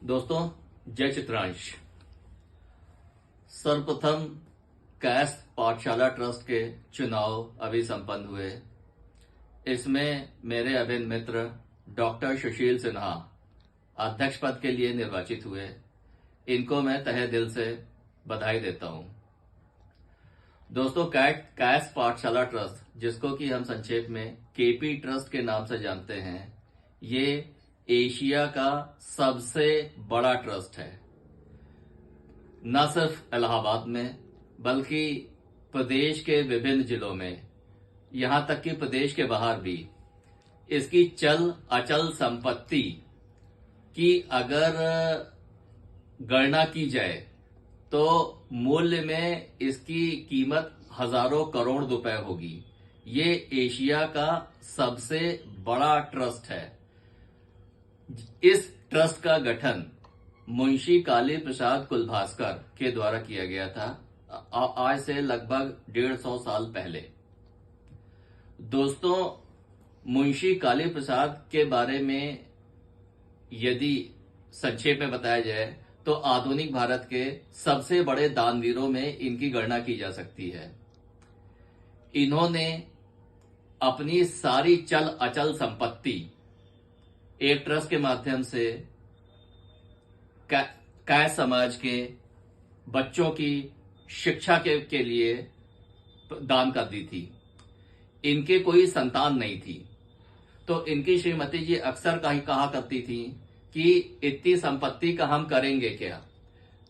दोस्तों, जय चित्रांश। सर्वप्रथम कायस्थ पाठशाला ट्रस्ट के चुनाव अभी संपन्न हुए। इसमें मेरे अभिन्न मित्र डॉक्टर सुशील सिन्हा अध्यक्ष पद के लिए निर्वाचित हुए। इनको मैं तहे दिल से बधाई देता हूं। दोस्तों, कायस्थ पाठशाला ट्रस्ट, जिसको कि हम संक्षेप में केपी ट्रस्ट के नाम से जानते हैं, ये एशिया का सबसे बड़ा ट्रस्ट है। न सिर्फ इलाहाबाद में बल्कि प्रदेश के विभिन्न जिलों में, यहां तक कि प्रदेश के बाहर भी इसकी चल अचल संपत्ति की अगर गणना की जाए तो मूल्य में इसकी कीमत हजारों करोड़ रुपए होगी। ये एशिया का सबसे बड़ा ट्रस्ट है। इस ट्रस्ट का गठन मुंशी काली प्रसाद कुलभास्कर के द्वारा किया गया था, आज से लगभग 150 साल पहले। दोस्तों, मुंशी काली प्रसाद के बारे में यदि संक्षेप में बताया जाए तो आधुनिक भारत के सबसे बड़े दानवीरों में इनकी गणना की जा सकती है। इन्होंने अपनी सारी चल अचल संपत्ति एक ट्रस्ट के माध्यम से कायस्थ समाज के बच्चों की शिक्षा के लिए दान कर दी थी। इनके कोई संतान नहीं थी, तो इनकी श्रीमती जी अक्सर कहा करती थी कि इतनी संपत्ति का हम करेंगे क्या।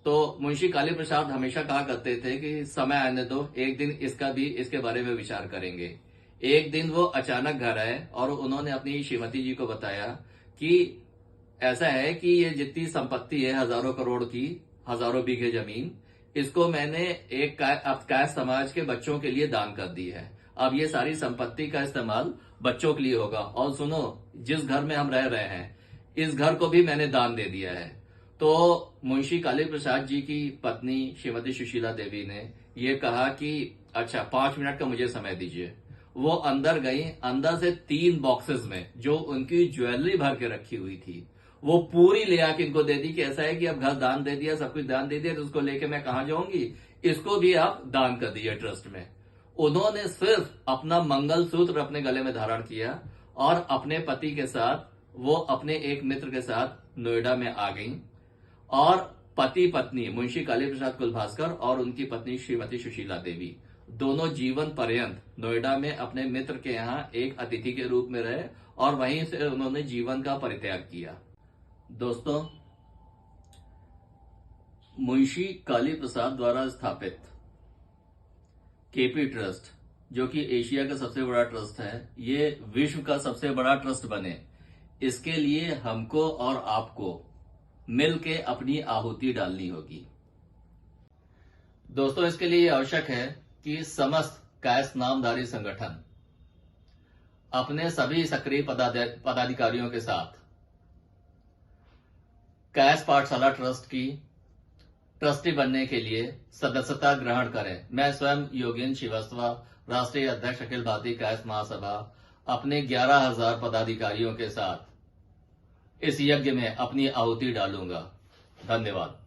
तो मुंशी काली प्रसाद हमेशा कहा करते थे कि समय आने दो, एक दिन इसके बारे में विचार करेंगे। एक दिन वो अचानक घर आए और उन्होंने अपनी श्रीमती जी को बताया कि ऐसा है कि ये जितनी संपत्ति है, हजारों करोड़ की, हजारों बीघे जमीन, इसको मैंने एक कायस्थ समाज के बच्चों के लिए दान कर दी है। अब ये सारी संपत्ति का इस्तेमाल बच्चों के लिए होगा। और सुनो, जिस घर में हम रह रहे हैं, इस घर को भी मैंने दान दे दिया है। तो मुंशी काली प्रसाद जी की पत्नी श्रीमती सुशीला देवी ने ये कहा कि अच्छा, 5 मिनट का मुझे समय दीजिए। वो अंदर गई। अंदर से 3 बॉक्सेस में जो उनकी ज्वेलरी भर के रखी हुई थी, वो पूरी ले आके इनको दे दी कि ऐसा है कि अब घर दान दे दिया, सब कुछ दान दे दिया, तो उसको लेके मैं कहां जाऊंगी, इसको भी आप दान कर दिए ट्रस्ट में। उन्होंने सिर्फ अपना मंगलसूत्र अपने गले में धारण किया और अपने पति के साथ, वो अपने एक मित्र के साथ नोएडा में आ गई। और पति पत्नी मुंशी काली प्रसाद कुलभास्कर और उनकी पत्नी श्रीमती सुशीला देवी दोनों जीवन पर्यंत नोएडा में अपने मित्र के यहां एक अतिथि के रूप में रहे और वहीं से उन्होंने जीवन का परित्याग किया। दोस्तों, मुंशी काली प्रसाद द्वारा स्थापित केपी ट्रस्ट, जो कि एशिया का सबसे बड़ा ट्रस्ट है, ये विश्व का सबसे बड़ा ट्रस्ट बने, इसके लिए हमको और आपको मिलके अपनी आहुति डालनी होगी। दोस्तों, इसके लिए आवश्यक है कि समस्त कायस्थ नामधारी संगठन अपने सभी सक्रिय पदाधिकारियों के साथ कायस्थ पाठशाला ट्रस्ट की ट्रस्टी बनने के लिए सदस्यता ग्रहण करें। मैं स्वयं योगेंद्र श्रीवास्तव, राष्ट्रीय अध्यक्ष अखिल भारतीय कायस्थ महासभा, अपने 11,000 पदाधिकारियों के साथ इस यज्ञ में अपनी आहुति डालूंगा। धन्यवाद।